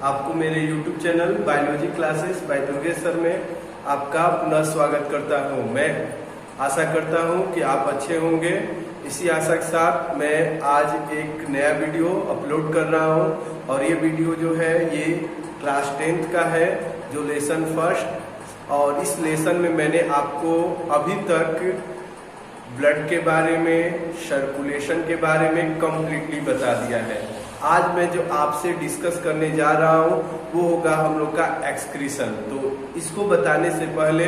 आपको मेरे YouTube channel biology classes bye Durgesh sir में आपका पुनः स्वागत करता हूं। मैं आशा करता हूं कि आप अच्छे होंगे। इसी आशा के साथ मैं आज एक नया वीडियो अपलोड कर रहा हूं और ये वीडियो जो है ये क्लास 10th का है, जो लेसन फर्स्ट। और इस लेसन में मैंने आपको अभी तक ब्लड के बारे में, सर्कुलेशन के बारे में कंप्लीटली बता दिया है। आज मैं जो आपसे डिस्कस करने जा रहा हूँ वो होगा हम लोग का एक्सक्रीशन। तो इसको बताने से पहले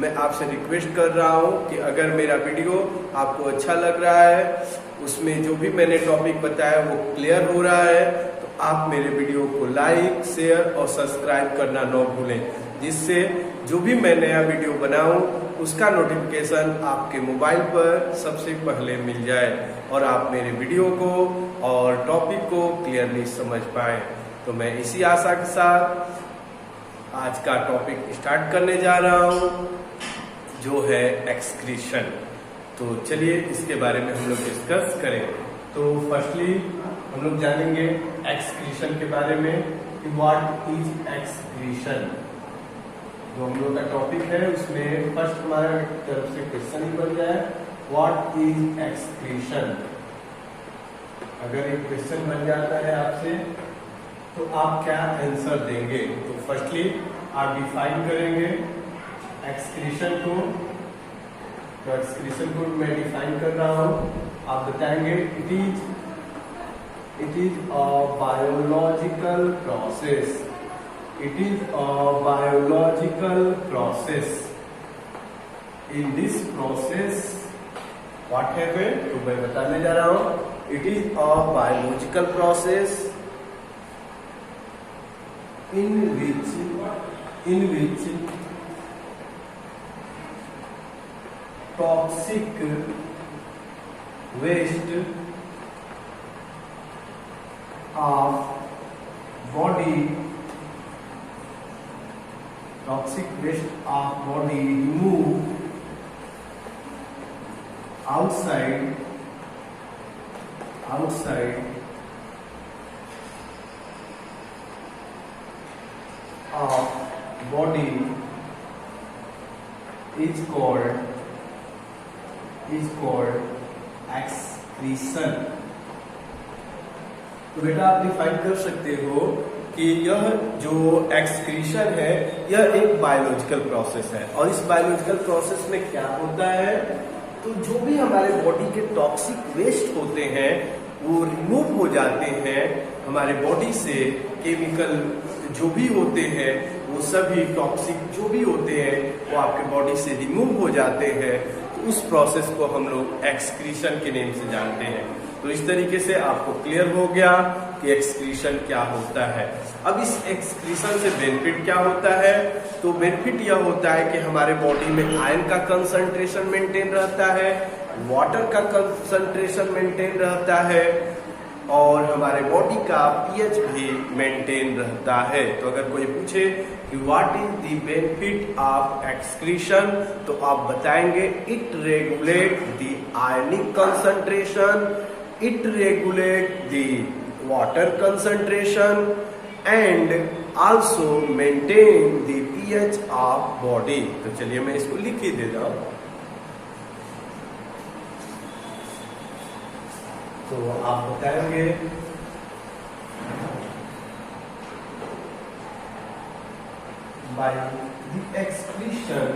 मैं आपसे रिक्वेस्ट कर रहा हूँ कि अगर मेरा वीडियो आपको अच्छा लग रहा है, उसमें जो भी मैंने टॉपिक बताया वो क्लियर हो रहा है, तो आप मेरे वीडियो को लाइक, शेयर और सब्सक्राइब करना न भूलें, जिससे जो भी मैं नया वीडियो बनाऊं उसका नोटिफिकेशन आपके मोबाइल पर सबसे पहले मिल जाए और आप मेरे वीडियो को और टॉपिक को क्लियरली समझ पाएं। तो मैं इसी आशा के साथ आज का टॉपिक स्टार्ट करने जा रहा हूं, जो है एक्सक्रीशन। तो चलिए इसके बारे में हम लोग डिस्कस करें। तो फर्स्टली हम लोग जानेंगे एक्सक्रीशन के बारे में कि व्हाट इज एक्सक्रीशन। जो हम लोग का टॉपिक है उसमें फर्स्ट हमारा तरफ से क्वेश्चन ही बन जाए, व्हाट इज एक्सक्रीशन। अगर एक क्वेश्चन बन जाता है आपसे तो आप क्या आंसर देंगे? तो फर्स्टली आप डिफाइन करेंगे एक्सक्रीशन को। तो एक्सक्रीशन को मैं डिफाइन कर रहा हूं, आप बताएंगे it is a biological process. It is a biological process. In this process, what happened? तो मैं बताने जा रहा हूँ, it is a biological process in which toxic waste of body removed outside of body is called excretion। तो बेटा आप define कर सकते हो कि यह जो एक्सक्रीशन है यह एक बायोलॉजिकल प्रोसेस है। और इस बायोलॉजिकल प्रोसेस में क्या होता है, तो जो भी हमारे बॉडी के टॉक्सिक वेस्ट होते हैं वो रिमूव हो जाते हैं हमारे बॉडी से। केमिकल जो भी होते हैं वो सभी टॉक्सिक जो भी होते हैं वो आपके बॉडी से रिमूव हो जाते हैं। तो उस प्रोसेस को हम लोग एक्सक्रीशन के नेम से जानते हैं। तो इस तरीके से आपको क्लियर हो गया कि एक्सक्रीशन क्या होता है। अब इस एक्सक्रीशन से बेनिफिट क्या होता है? तो बेनिफिट यह होता है कि हमारे बॉडी में आयरन का कंसंट्रेशन मेंटेन रहता है, वाटर का कंसंट्रेशन मेंटेन रहता है और हमारे बॉडी का पीएच भी मेंटेन रहता है। तो अगर कोई पूछे कि what is the benefit of excretion, तो आप बताएंगे it regulate the ionic concentration, it regulate the water concentration and also maintain the pH of body। तो चलिए मैं इसको लिख ही देता हूं। तो आप बताएंगे by the excretion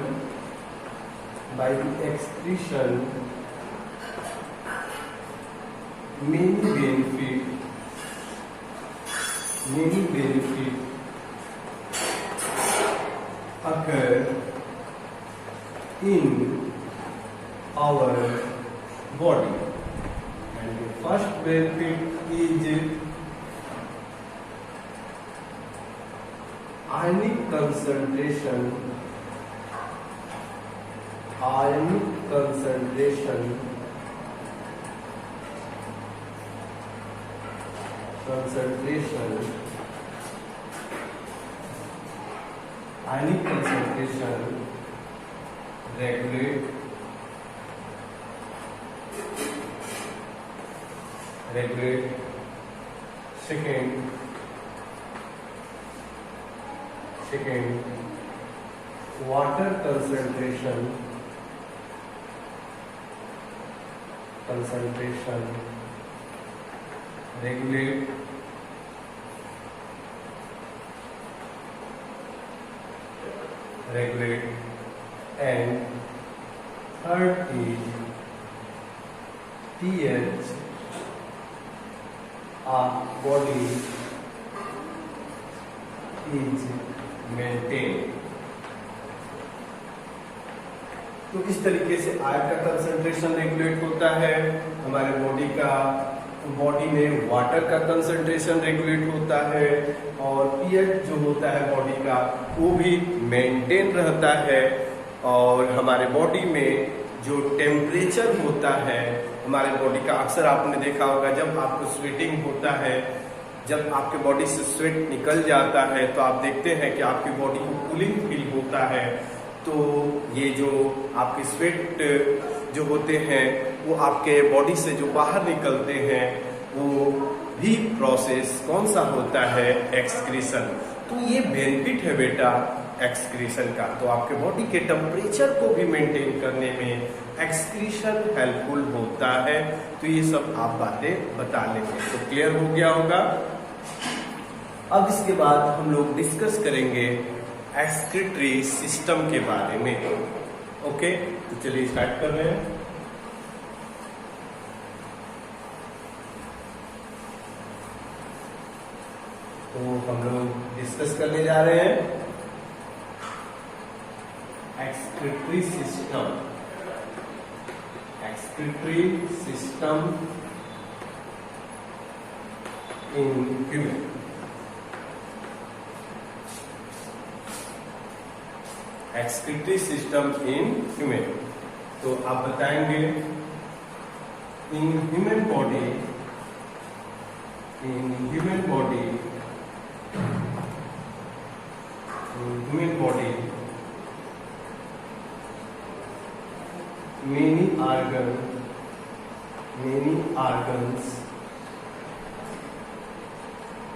many benefit occur in our body, and the first benefit is ionic concentration ionic concentration regulate Second, Second, water concentration regulate and third is pH of body is maintained। तो इस तरीके से iron का concentration regulate होता है, हमारे body में water का कंसंट्रेशन रेगुलेट होता है और पीएच जो होता है बॉडी का वो भी मेंटेन रहता है। और हमारे बॉडी में जो टेम्परेचर होता है हमारे बॉडी का, अक्सर आपने देखा होगा जब आपको स्वेटिंग होता है, जब आपके बॉडी से स्वेट निकल जाता है तो आप देखते हैं कि आपकी बॉडी को कूलिंग फील होता है। तो ये जो आपके स्वेट जो होते हैं वो आपके बॉडी से जो बाहर निकलते हैं वो भी प्रोसेस कौन सा होता है, एक्सक्रीशन। तो ये बेनिफिट है बेटा एक्सक्रीशन का। तो आपके बॉडी के टेम्परेचर को भी मेंटेन करने में एक्सक्रीशन हेल्पफुल होता है। तो ये सब आप बातें बता लेंगे तो क्लियर हो गया होगा। अब इसके बाद हम लोग डिस्कस करेंगे एक्सक्रीटरी सिस्टम के बारे में। ओके, तो चलिए स्टार्ट कर रहे हैं। तो हम लोग डिस्कस करने जा रहे हैं excretory system in human. Excretory system in human, तो आप बताएंगे in human body many organs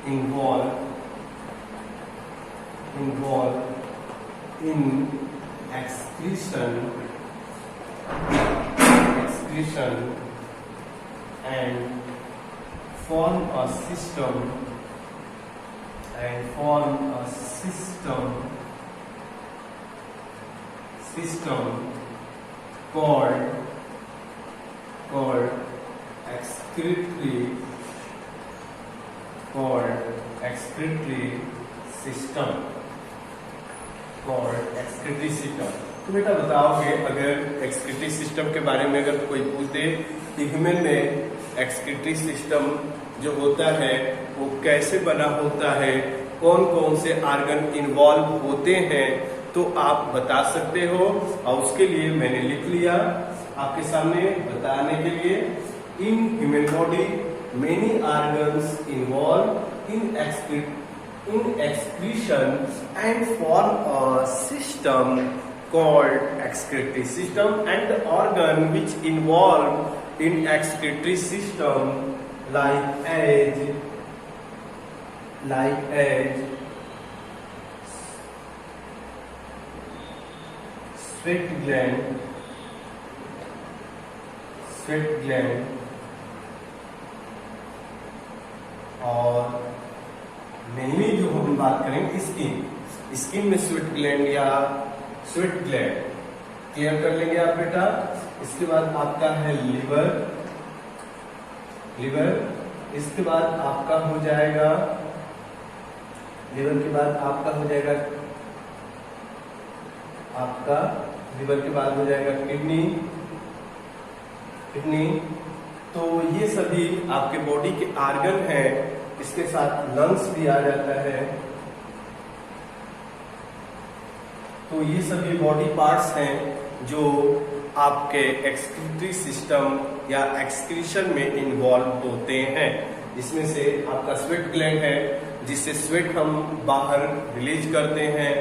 involved in excretion and form a system called excretory system। तो बेटा बताओगे अगर एक्सक्रीटरी सिस्टम के बारे में अगर कोई पूछ दे कि ह्यूमन में एक्सक्रीटरी सिस्टम जो होता है वो कैसे बना होता है, कौन कौन से ऑर्गन इन्वॉल्व होते हैं, तो आप बता सकते हो। और उसके लिए मैंने लिख लिया आपके सामने बताने के लिए। In human body many organs involve in excretion and form a system called excretory system, and the organ which involved in excretory system like sweat gland और मेनली जो हम बात करेंगे स्किन में स्वेट ग्लैंड या स्वेट ग्लैंड क्लियर कर लेंगे आप बेटा। इसके बाद आपका है लिवर, इसके बाद आपका हो जाएगा लिवर के बाद आपका हो जाएगा किडनी। तो ये सभी आपके बॉडी के ऑर्गन हैं। इसके साथ लंग्स भी आ जाता है। तो ये सभी बॉडी पार्ट्स हैं जो आपके एक्सक्रीटरी सिस्टम या एक्सक्रीशन में इन्वॉल्व होते हैं। इसमें से आपका स्वेट ग्लैंड है जिससे स्वेट हम बाहर रिलीज करते हैं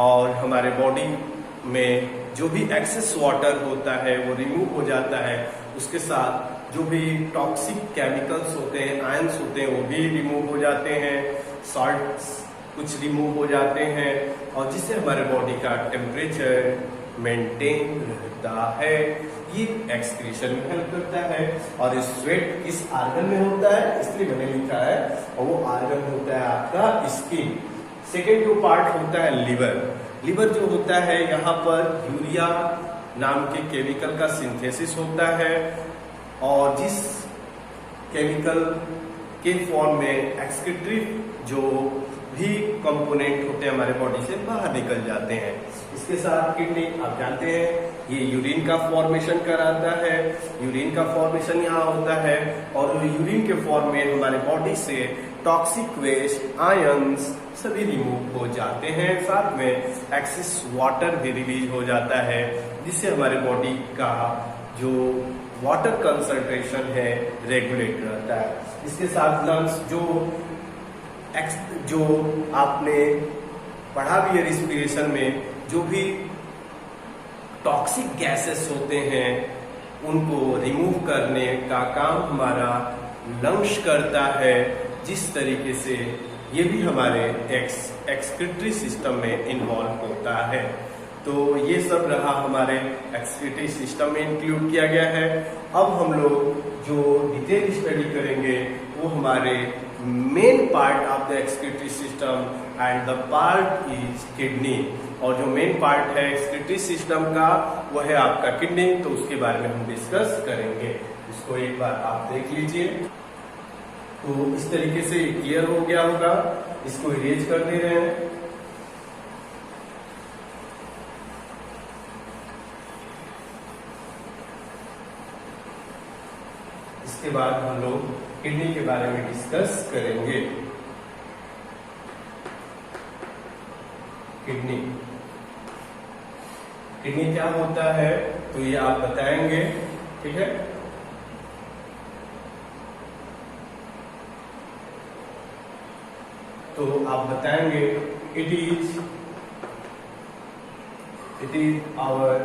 और हमारे बॉडी में जो भी एक्सेस वाटर होता है वो रिमूव हो जाता है। उसके साथ जो भी टॉक्सिक केमिकल्स होते हैं, आयंस होते हैं, वो भी रिमूव हो जाते हैं। कुछ रिमूव हो जाते हैं और जिससे हमारे बॉडी का टेम्परेचर मेंटेन रहता है। ये एक्सक्रीशन में हेल्प करता है। और स्वेट किस आर्गन में होता है, इसलिए मैंने लिखा है, और वो आर्गन होता है आपका स्किन। सेकेंड जो पार्ट होता है लिवर। लिवर जो होता है, यहाँ पर यूरिया नाम के केमिकल का सिंथेसिस होता है और जिस केमिकल के फॉर्म में एक्सक्रीटरी जो भी कंपोनेंट होते हैं हमारे बॉडी से बाहर निकल जाते हैं। इसके साथ किडनी आप जानते हैं ये यूरिन का फॉर्मेशन कराता है। यूरिन का फॉर्मेशन यहाँ होता है और यूरिन के फॉर्म में हमारे बॉडी से टॉक्सिक वेस्ट, आयंस सभी रिमूव हो जाते हैं। साथ में एक्सेस वाटर भी रिलीज हो जाता है जिससे हमारे बॉडी का जो वाटर कंसंट्रेशन है रेगुलेट रहता है। इसके साथ लंग्स जो आपने पढ़ा भी है रिस्पिरेशन में, जो भी टॉक्सिक गैसेस होते हैं उनको रिमूव करने का काम हमारा लंग्स करता है। जिस तरीके से ये भी हमारे एक्सक्रीटरी सिस्टम में इन्वॉल्व होता है। तो ये सब रहा हमारे एक्सक्रीटरी सिस्टम में इंक्लूड किया गया है। अब हम लोग जो डिटेल स्टडी करेंगे वो हमारे main part of the excretory system and the part is kidney. और जो मेन पार्ट है एक्सक्रीटरी सिस्टम का वो है आपका किडनी, तो उसके बारे में हम डिस्कस करेंगे। इसको एक बार आप देख लीजिए। तो इस तरीके से क्लियर हो गया होगा। इसको इरेज कर दे रहे हैं। इसके बाद हम लोग किडनी के बारे में डिस्कस करेंगे। किडनी क्या होता है तो ये आप बताएंगे, ठीक है। तो आप बताएंगे it is our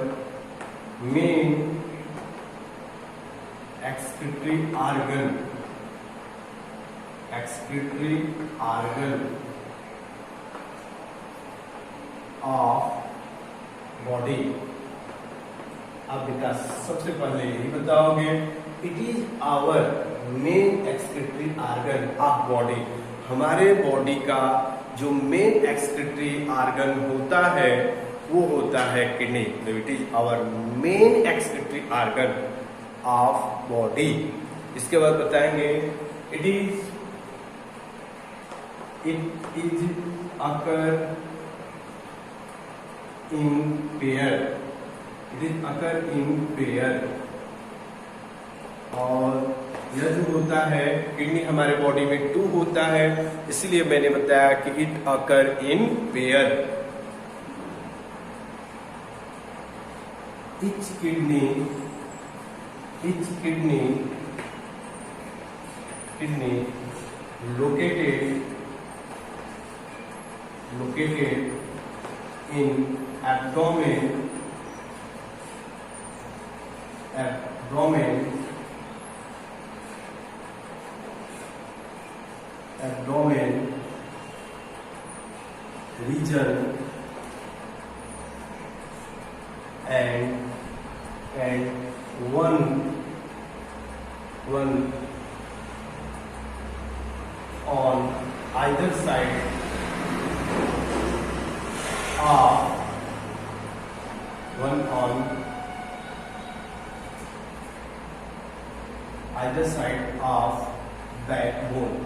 main excretory organ of body। आप बेटा सबसे पहले यही बताओगे it is our main excretory organ of body. हमारे बॉडी का जो मेन एक्सक्रीटरी ऑर्गन होता है वो होता है किडनी। तो it is our main excretory organ of body. इसके बाद बताएंगे it is occur in pair. और यह जो होता है किडनी हमारे बॉडी में 2 होता है, इसलिए मैंने बताया कि it occur in pair. Each kidney located in abdomen region and one on either side of backbone।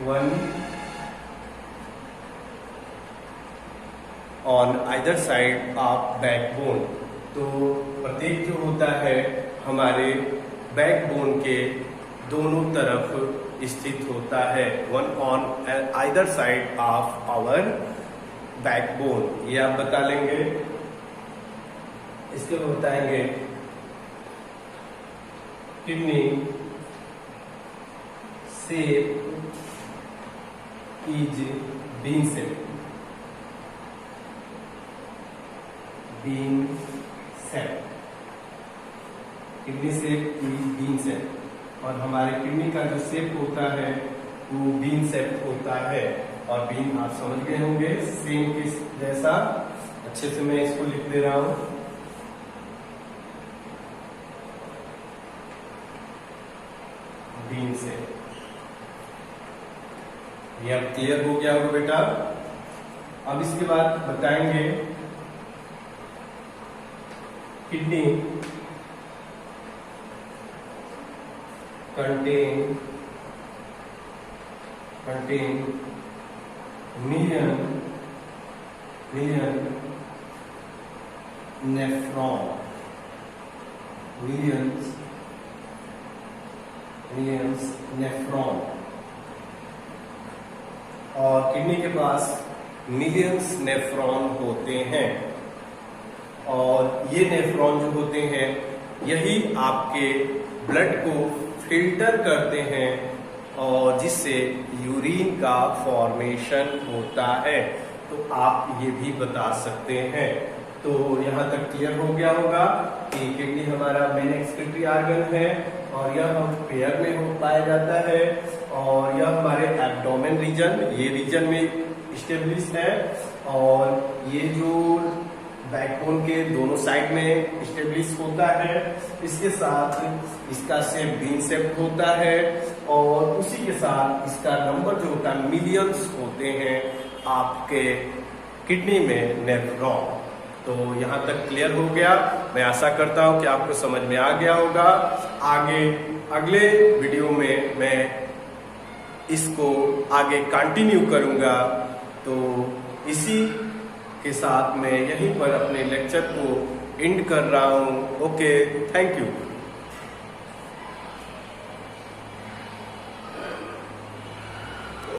One on either side of backbone। तो प्रत्येक जो होता है हमारे बैकबोन के दोनों तरफ स्थित होता है। One on either side of our backbone, ये आप बता लेंगे। इसके बाद बताएंगे kidney shape is bean shape. Kidney shape is bean shape. और हमारे किडनी का जो शेप होता है वो बीन शेप होता है। और बीन आप समझ गए होंगे, सेम के जैसा। अच्छे से मैं इसको लिख दे रहा हूं। बीन शेप, ये अब क्लियर हो गया होगा बेटा। अब इसके बाद बताएंगे kidney contain million nephron, millions nephron, और किडनी के पास मिलियंस नेफ्रॉन होते हैं। और ये नेफ्रॉन जो होते हैं यही आपके ब्लड को फिल्टर करते हैं और जिससे यूरिन का फॉर्मेशन होता है। तो आप ये भी बता सकते हैं। तो यहाँ तक क्लियर हो गया होगा कि किडनी हमारा मेन एक्सक्रीटरी ऑर्गन है और यह हम पेयर में हो पाया जाता है। और यह हमारे एब्डोमेन रीजन, ये रीजन में स्टेब्लिश है। और ये जो बैकबोन के दोनों साइड में स्टेब्लिश होता है। इसके साथ इसका शेप बीन शेप होता है और उसी के साथ इसका नंबर जो होता है मिलियंस होते हैं आपके किडनी में नेफ्रॉन। तो यहाँ तक क्लियर हो गया। मैं आशा करता हूँ कि आपको समझ में आ गया होगा। आगे अगले वीडियो में मैं इसको आगे कंटिन्यू करूँगा। तो इसी के साथ मैं यहीं पर अपने लेक्चर को एंड कर रहा हूँ। Okay, thank you.